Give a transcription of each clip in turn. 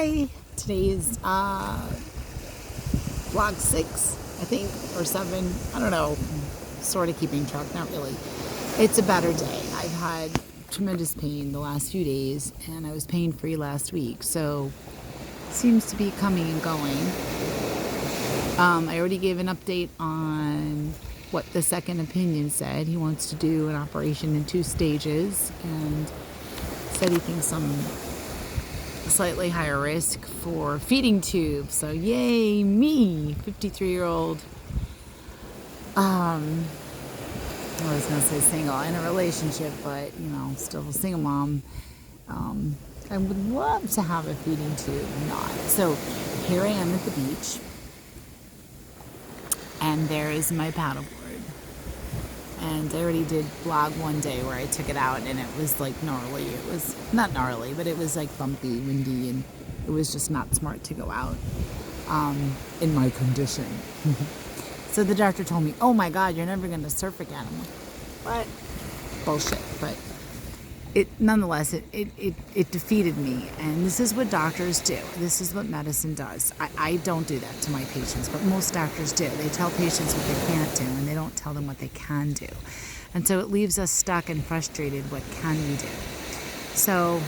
Hi! Today's vlog 6, I think, or 7. I don't know. Sort of keeping track, not really. It's a better day. I've had tremendous pain the last few days, and I was pain-free last week, so seems to be coming and going. I already gave an update on what the second opinion said. He wants to do an operation in 2 stages, and said he thinks I'm slightly higher risk for feeding tube. So yay me, 53-year-old. I was gonna say single, in a relationship, but still a single mom. I would love to have a feeding tube, not. So here I am at the beach, and there is my paddleboard. And I already did vlog one day where I took it out, and it was like gnarly. It was not gnarly, but it was like bumpy, windy, and it was just not smart to go out in my condition. So the doctor told me, "Oh my God, you're never going to surf again." I'm like, what? Bullshit. But nonetheless, it defeated me. And this is what doctors do. This is what medicine does. I don't do that to my patients, but most doctors do. They tell patients what they can't do, and they don't tell them what they can do. And so it leaves us stuck and frustrated. What can we do? So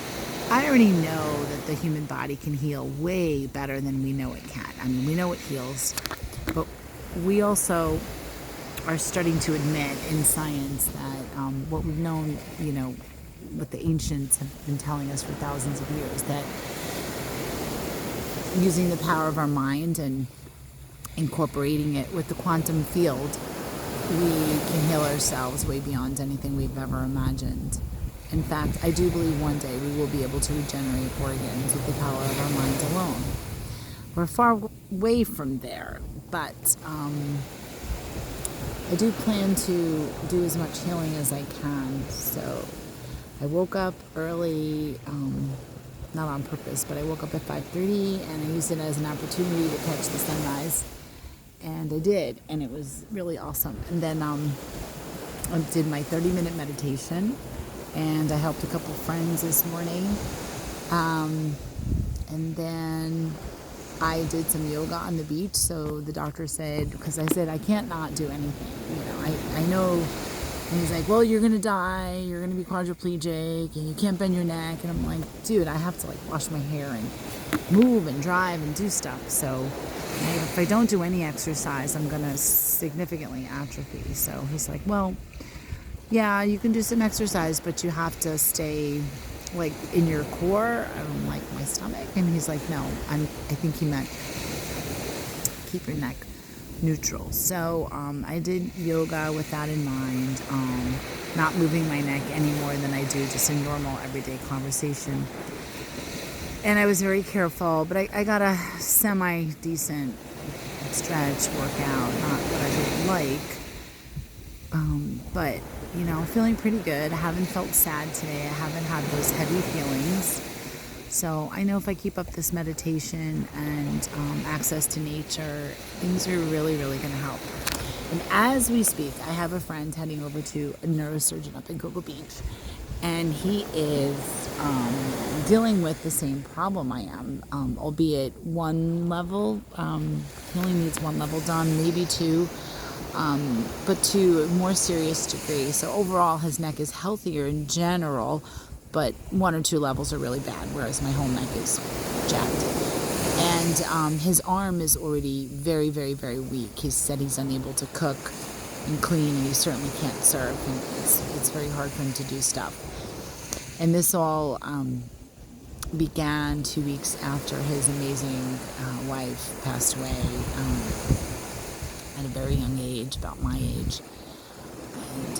I already know that the human body can heal way better than we know it can. I mean, we know it heals, but we also are starting to admit in science that what we've known, what the ancients have been telling us for thousands of years, that using the power of our mind and incorporating it with the quantum field, we can heal ourselves way beyond anything we've ever imagined. In fact, I do believe one day we will be able to regenerate organs with the power of our mind alone. We're far away from there, but I do plan to do as much healing as I can. So I woke up early, not on purpose, but I woke up at 5:30, and I used it as an opportunity to catch the sunrise. And I did, and it was really awesome. And then I did my 30-minute meditation, and I helped a couple friends this morning. And then I did some yoga on the beach. So the doctor said, because I said I can't not do anything. I know. And he's like, well, you're going to die. You're going to be quadriplegic, and you can't bend your neck. And I'm like, dude, I have to wash my hair and move and drive and do stuff. So if I don't do any exercise, I'm going to significantly atrophy. So he's like, well, yeah, you can do some exercise, but you have to stay in your core. I'm like, my stomach. And he's like, no, I think he meant keep your neck neutral. So I did yoga with that in mind, not moving my neck any more than I do just in normal everyday conversation. And I was very careful, but I got a semi-decent stretch workout, not what I would like, but feeling pretty good. I haven't felt sad today. I haven't had those heavy feelings. So I know if I keep up this meditation and access to nature, things are really, really going to help. And as we speak, I have a friend heading over to a neurosurgeon up in Cocoa Beach, and he is dealing with the same problem I am, albeit one level. Healing needs one level done, maybe 2, but to a more serious degree. So overall, his neck is healthier in general, but 1 or 2 levels are really bad, whereas my whole neck is jacked. And his arm is already very, very, very weak. He said he's unable to cook and clean, and he certainly can't surf, and it's very hard for him to do stuff. And this all began 2 weeks after his amazing wife passed away at a very young age, about my age. And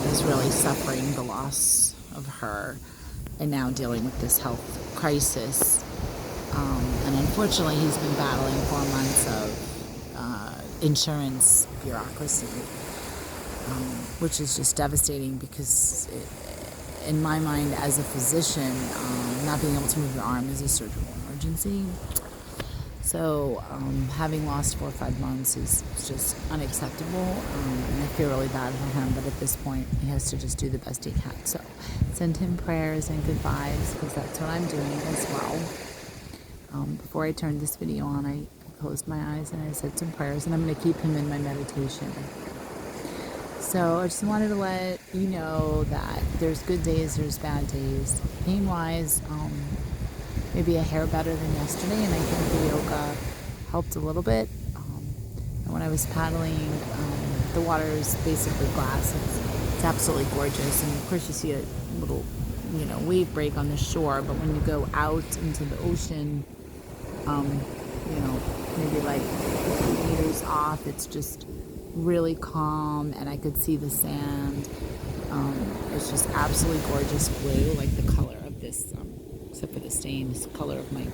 he's really suffering the loss of her, and now dealing with this health crisis. And unfortunately, he's been battling 4 months of insurance bureaucracy, which is just devastating because, in my mind, as a physician, not being able to move your arm is a surgical emergency. So having lost 4 or 5 months is just unacceptable, and I feel really bad for him, but at this point he has to just do the best he can. So send him prayers and good vibes, because that's what I'm doing as well. before I turned this video on, I closed my eyes and I said some prayers, and I'm going to keep him in my meditation. So I just wanted to let you know that there's good days, there's bad days. Pain-wise, maybe a hair better than yesterday, and I think the yoga helped a little bit. And when I was paddling, the water is basically glass. It's absolutely gorgeous, and of course you see a little, wave break on the shore. But when you go out into the ocean, maybe like 50 meters off, it's just really calm, and I could see the sand. It's just absolutely gorgeous blue, like the color of this, except for the stain, it's the color of my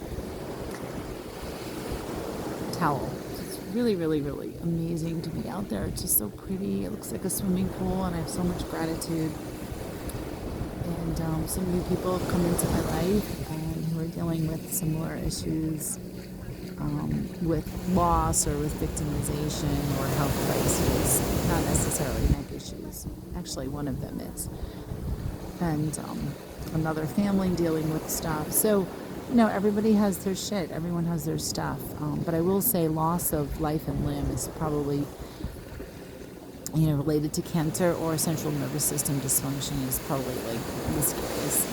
towel. It's really, really, really amazing to be out there. It's just so pretty. It looks like a swimming pool, and I have so much gratitude. And some new people have come into my life who are dealing with similar issues, with loss or with victimization or health crises, not necessarily neck issues. Actually, one of them is. And another family dealing with stuff. So, everybody has their shit. Everyone has their stuff. But I will say loss of life and limb is probably, related to cancer or central nervous system dysfunction is probably like the scariest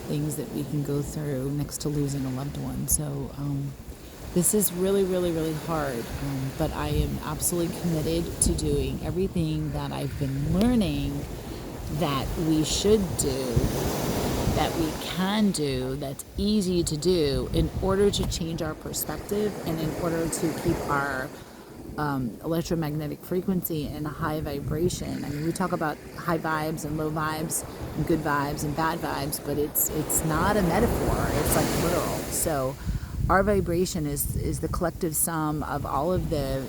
things that we can go through next to losing a loved one. So, this is really, really, really hard, but I am absolutely committed to doing everything that I've been learning that we should do, that we can do, that's easy to do in order to change our perspective and in order to keep our electromagnetic frequency in a high vibration. I mean, we talk about high vibes and low vibes and good vibes and bad vibes, but it's not a metaphor. It's like literal. So our vibration is the collective sum of all of the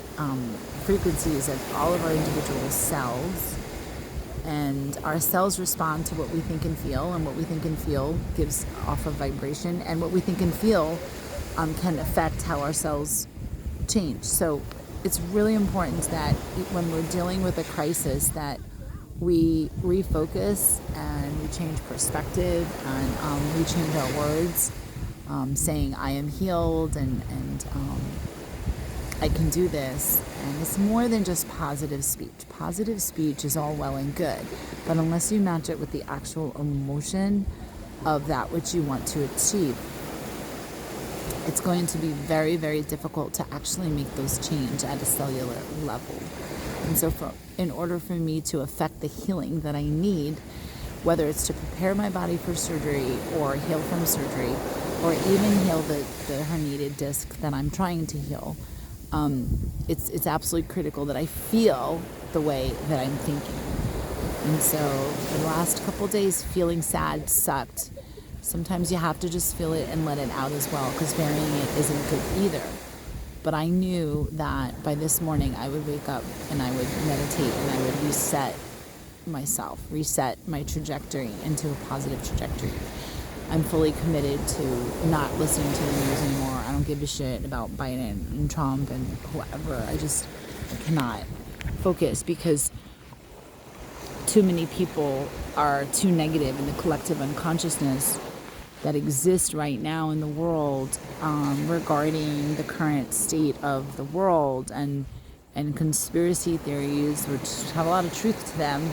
frequencies of all of our individual cells. And our cells respond to what we think and feel, and what we think and feel gives off a vibration, and what we think and feel can affect how our cells change. So it's really important that when we're dealing with a crisis that we refocus and we change perspective, and we change our words, saying I am healed and I can do this. And it's more than just positive speech. Positive speech is all well and good, but unless you match it with the actual emotion of that which you want to achieve, it's going to be very, very difficult to actually make those change at a cellular level. And so in order for me to affect the healing that I need, whether it's to prepare my body for surgery or heal from surgery, or even heal the herniated disc that I'm trying to heal, it's absolutely critical that I feel the way that I'm thinking. And so for the last couple days, feeling sad sucked. Sometimes you have to just feel it and let it out as well, because burying it isn't good either. But I knew that by this morning I would wake up and I would meditate and I would reset myself, reset my trajectory into a positive trajectory. I'm fully committed to not listening to the news anymore. I don't give a shit about Biden and Trump and whoever. I cannot focus, because too many people are too negative in the collective unconsciousness that exists right now in the world regarding the current state of the world, and conspiracy theories, which have a lot of truth to them,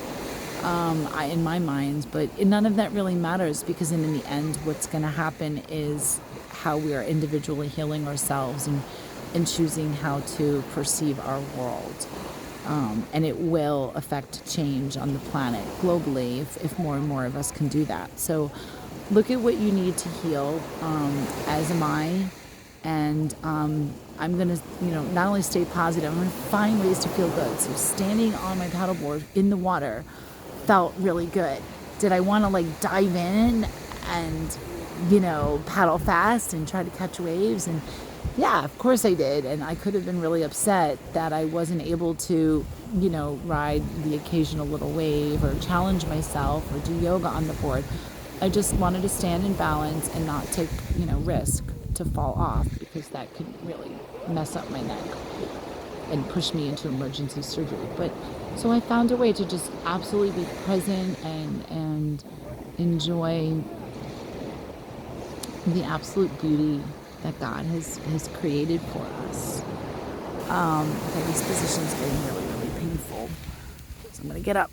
in my mind, but none of that really matters, because in the end what's going to happen is how we are individually healing ourselves and choosing how to perceive our world. And it will affect change on the planet globally if more and more of us can do that. So look at what you need to heal, as am I. And I'm going to, not only stay positive, I'm going to find ways to feel good. So standing on my paddleboard in the water felt really good. Did I want to dive in and, paddle fast and try to catch waves? And yeah, of course I did. And I could have been really upset that I wasn't able to, ride the occasional little wave or challenge myself or do yoga on the board. I just wanted to stand in balance and not take, risk to fall off, because that could really mess up my neck and push me into emergency surgery. But so I found a way to just absolutely be present and enjoy the absolute beauty that God has created for us. Okay, this position's getting really, really painful. So I'm going to get up,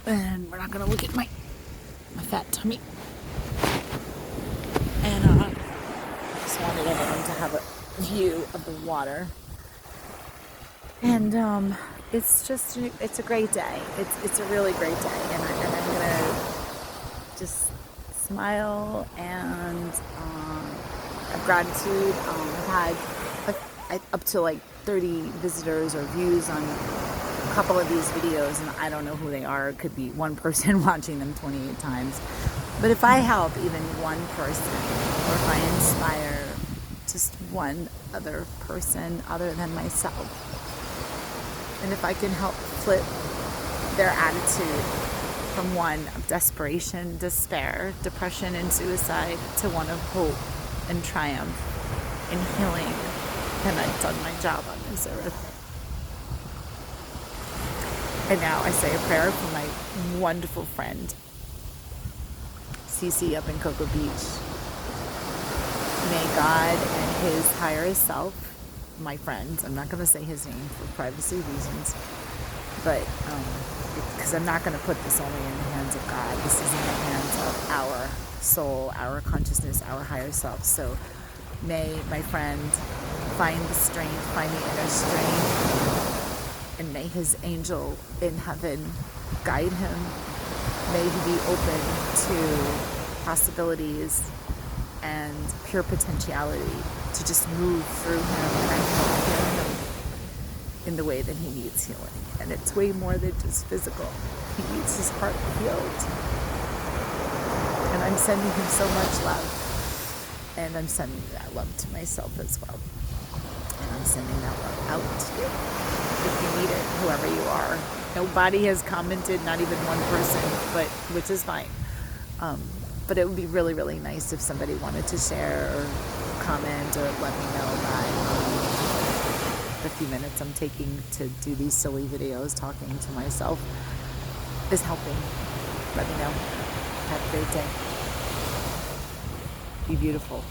and we're not going to look at my fat tummy. And I just wanted everyone to have a view of the water. And it's a great day. It's a really great day. And I'm going to just smile and have gratitude. I've had up to like 30 visitors or views on a couple of these videos, and I don't know who they are. It could be one person watching them 28 times. But if I help even one person, or if I inspire just one other person other than myself, and if I can help flip their attitude from one of desperation, despair, depression, and suicide to one of hope and triumph and healing, then I've done my job on this earth. And now I say a prayer for my wonderful friend, Cece up in Cocoa Beach. May God and his higher self, my friend, I'm not going to say his name for privacy reasons, but because I'm not going to put this only in the hands of God. This is in the hands of our soul, our consciousness, our higher self. So may my friend find the strength, find the inner strength, and may his angel in heaven guide him. May he be open to possibilities and pure potentiality to just move through him and help heal him in the way that he needs healing. And it's way more than just physical. He needs his heart healed. And I'm sending him so much love. And I'm sending that love to myself as well. And I'm sending that love out to you. If you need it, whoever you are. Nobody has commented, not even one person, but which is fine. But it would be really, really nice if somebody wanted to share or comment or let me know that the few minutes I'm taking to do these silly videos talking to myself is helping. Let me know. Have a great day. Be beautiful.